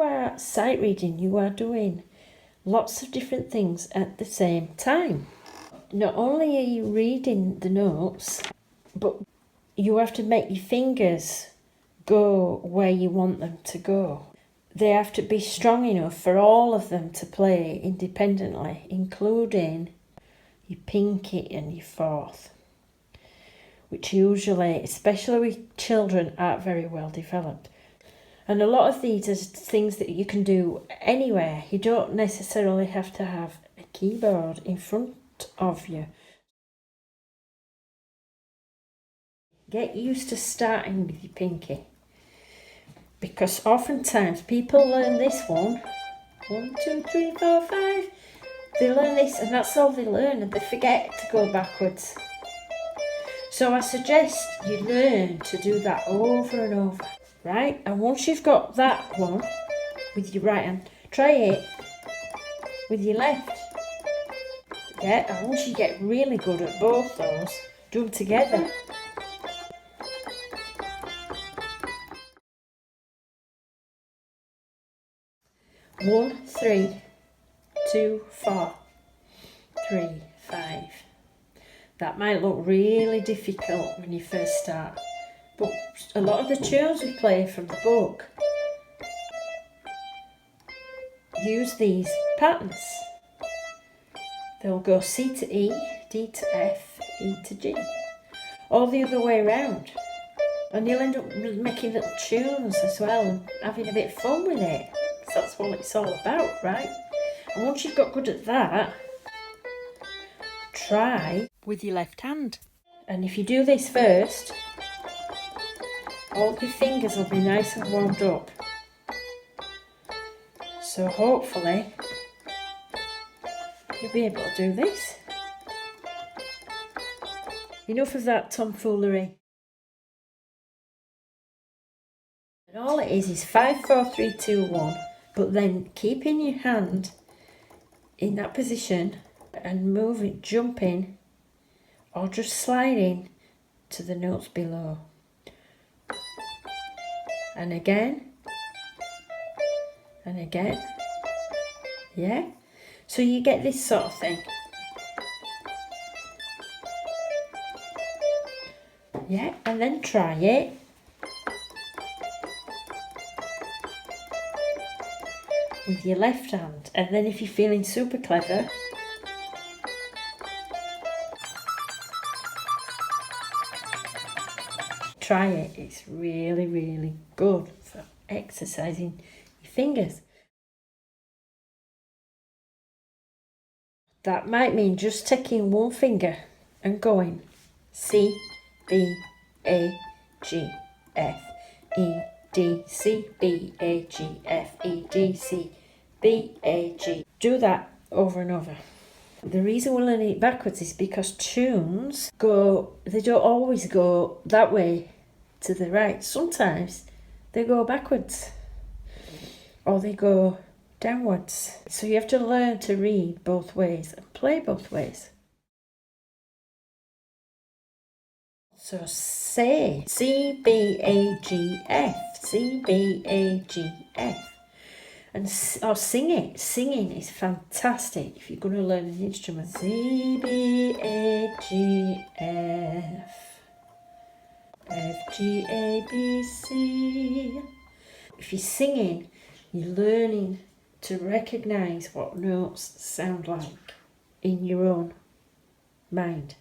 you are sight reading, you are doing lots of different things at the same time. Not only are you reading the notes, but you have to make your fingers go where you want them to go. They have to be strong enough for all of them to play independently, including your pinky and your fourth, which usually, especially with children, aren't very well developed. And a lot of these are things that you can do anywhere. You don't necessarily have to have a keyboard in front of you. Get used to starting with your pinky, because oftentimes people learn this 1, 2, 3, 4, 5. They learn this and that's all they learn, and they forget to go backwards. So I suggest you learn to do that over and over, right? And once you've got that one with your right hand, try it with your left. Yeah, and once you get really good at both those, do them together. One, 3, 2, 4, 3, 5. That might look really difficult when you first start, but a lot of the tunes we play from the book use these patterns. They'll go C to E, D to F, E to G, or the other way around. And you'll end up making little tunes as well and having a bit of fun with it. That's what it's all about, right? And once you've got good at that, try with your left hand. And if you do this first, all your fingers will be nice and warmed up. So hopefully you'll be able to do this. Enough of that tomfoolery. And all it is 5, 4, 3, 2, 1. But then keeping your hand in that position and moving, jumping, or just sliding to the notes below. And again. And again. Yeah? So you get this sort of thing. Yeah, and then try it. With your left hand, and then if you're feeling super clever, try it. It's really, really good for exercising your fingers. That might mean just taking one finger and going C, B, A, G, F, E, D, C, B, A, G, F, E, D, C, B, A, G. Do that over and over. The reason we're learning it backwards is because tunes they don't always go that way to the right. Sometimes they go backwards or they go downwards. So you have to learn to read both ways and play both ways. So say C, B, A, G, F, C, B, A, G, F. Or sing it. Singing is fantastic if you're going to learn an instrument. C, B, A, G, F, F, G, A, B, C. If you're singing, you're learning to recognise what notes sound like in your own mind.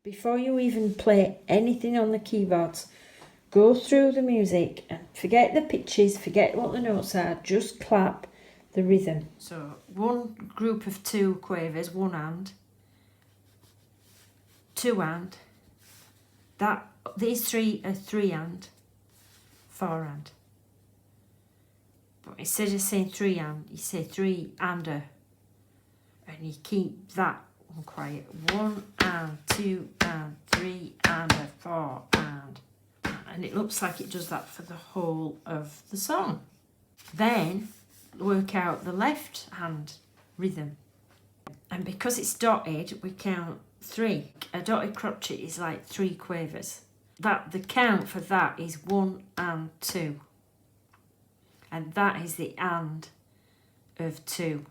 Before you even play anything on the keyboards, go through the music and forget the pitches, forget what the notes are, just clap the rhythm. So one group of 2 quavers, one hand, 2 hand. These 3 are 3 hand, 4 hand. But instead of saying 3 hand, you say 3 hander, and you keep that one quiet. 1 and 2 and 3 and 4 and it looks like it does that for the whole of the song. Then work out the left hand rhythm, and because it's dotted, we count 3. A dotted crotchet is like 3 quavers. That the count for that is 1 and 2. And that is the and of 2.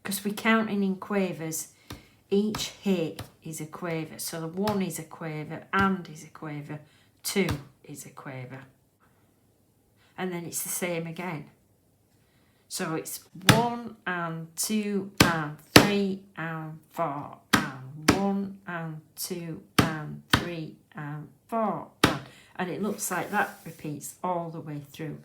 Because we're counting in quavers, each hit is a quaver. So the 1 is a quaver, and is a quaver, 2 is a quaver. And then it's the same again. So it's 1 and 2 and 3 and 4 and 1 and 2 and 3 and 4 and it looks like that repeats all the way through.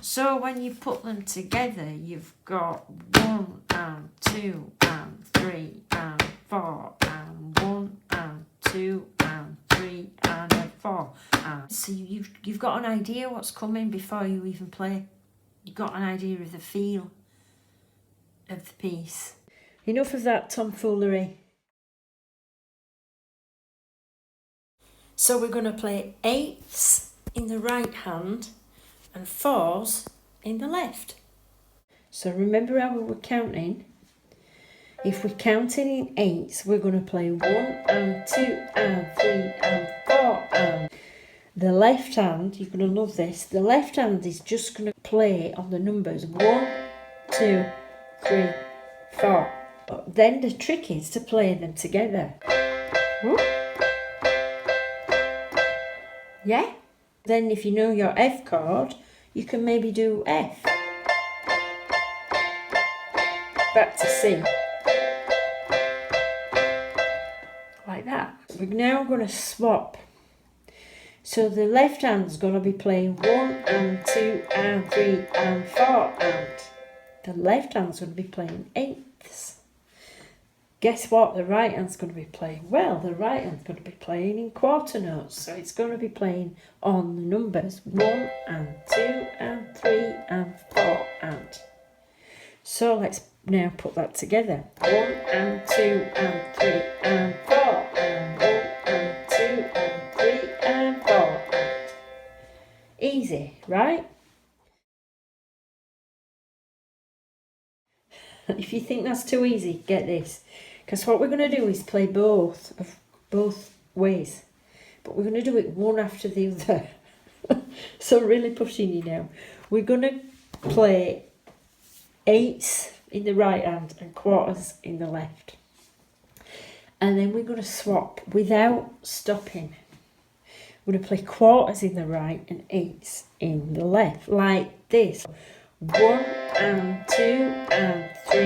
So when you put them together, you've got 1 and 2 and 3 and 4 and 1 and 2 and 3 and a 4. And so you've got an idea what's coming before you even play. You've got an idea of the feel of the piece. Enough of that tomfoolery. So we're going to play 8ths in the right hand and 4s in the left. So remember how we were counting? If we're counting in 8ths, we're going to play 1 and 2 and 3 and 4 and the left hand, you're going to love this, the left hand is just going to play on the numbers 1, 2, 3, 4. But then the trick is to play them together. Whoop. Yeah? Then if you know your F chord, you can maybe do F. Back to C. Like that. We're now going to swap. So the left hand's going to be playing 1 and 2 and 3 and 4 and the left hand's going to be playing 8ths. Guess what the right hand's going to be playing? Well, the right hand's going to be playing in quarter notes. So it's going to be playing on the numbers 1 and 2 and 3 and 4 and. So let's now put that together. 1 and 2 and 3 and 4 and 1 and 2 and 3 and 4 and. Easy, right? If you think that's too easy, get this. Because what we're going to do is play both ways. But we're going to do it one after the other. So really pushing you now. We're going to play 8ths in the right hand and quarters in the left. And then we're going to swap without stopping. We're going to play quarters in the right and 8ths in the left. Like this. 1 and 2 and 3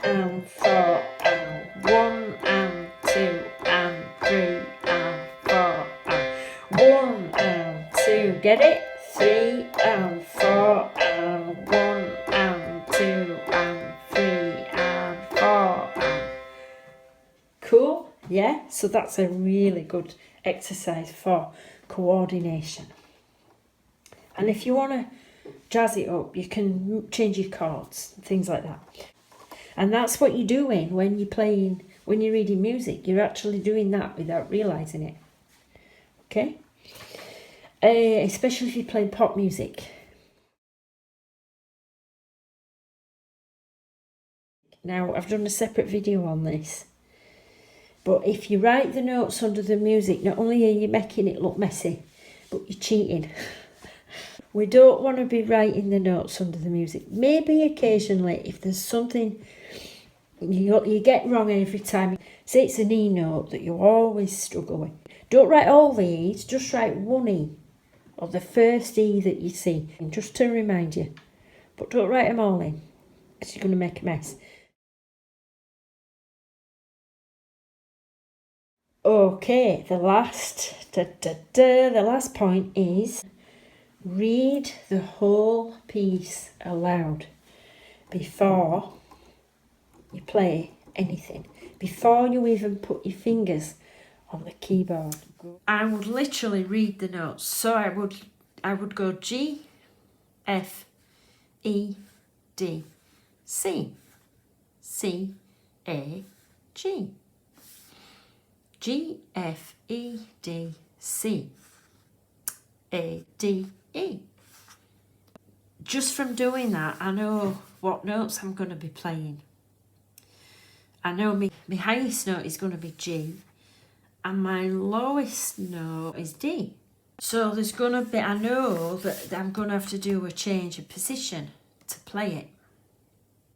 and 4 and 1 and 2 and 3 and 4 and 1 and 2, get it? 3 and 4 and 1 and 2 and 3 and 4 and. Cool? Yeah? So that's a really good exercise for coordination. And if you want to jazz it up, you can change your chords, things like that. And that's what you're doing when you're reading music. You're actually doing that without realising it. Okay? Especially if you're playing pop music. Now, I've done a separate video on this. But if you write the notes under the music, not only are you making it look messy, but you're cheating. We don't want to be writing the notes under the music. Maybe occasionally, if there's something you get wrong every time. Say it's an E note that you always struggle with. Don't write all the E's, just write one E. Or the first E that you see. Just to remind you. But don't write them all in, because you're going to make a mess. Okay, the last point is read the whole piece aloud before you play anything, before you even put your fingers on the keyboard. I would literally read the notes. So I would go G, F, E, D, C, C, A, G. G, F, E, D, C, A, D, E. Just from doing that, I know what notes I'm going to be playing. I know my highest note is going to be G, and my lowest note is D. So there's going to be, I know that I'm going to have to do a change of position to play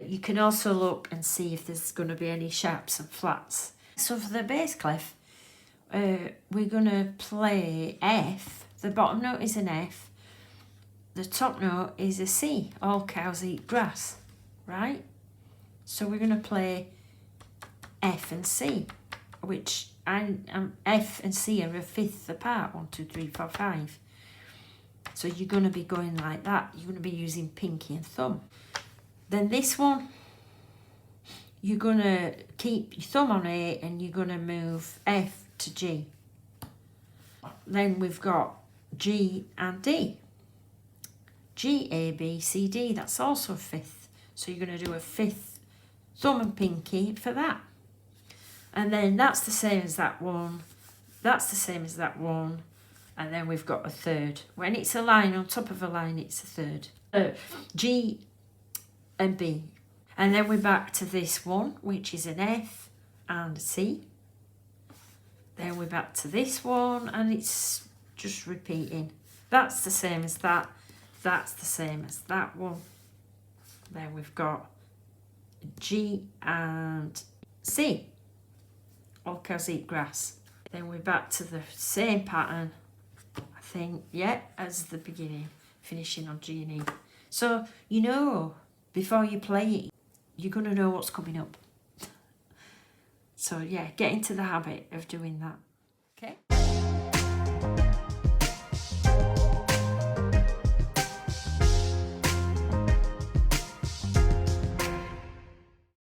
it. You can also look and see if there's going to be any sharps and flats. So for the bass clef, we're going to play F. The bottom note is an F. The top note is a C. All cows eat grass, right? So we're going to play F and C, which F and C are a fifth apart. 1, 2, 3, 4, 5. So you're going to be going like that. You're going to be using pinky and thumb. Then this one, you're going to keep your thumb on A and you're going to move F to G. Then we've got G and D. G, A, B, C, D. That's also a fifth. So you're going to do a fifth thumb and pinky for that. And then that's the same as that one. That's the same as that one. And then we've got a third. When it's a line on top of a line, it's a third. G and B. And then we're back to this one, which is an F and a C. Then we're back to this one, and it's just repeating. That's the same as that. That's the same as that one. Then we've got G and C. All cows eat grass. Then we're back to the same pattern, I think, yeah, as the beginning, finishing on G and E. So, you know, before you play it, you're going to know what's coming up. So, yeah, get into the habit of doing that.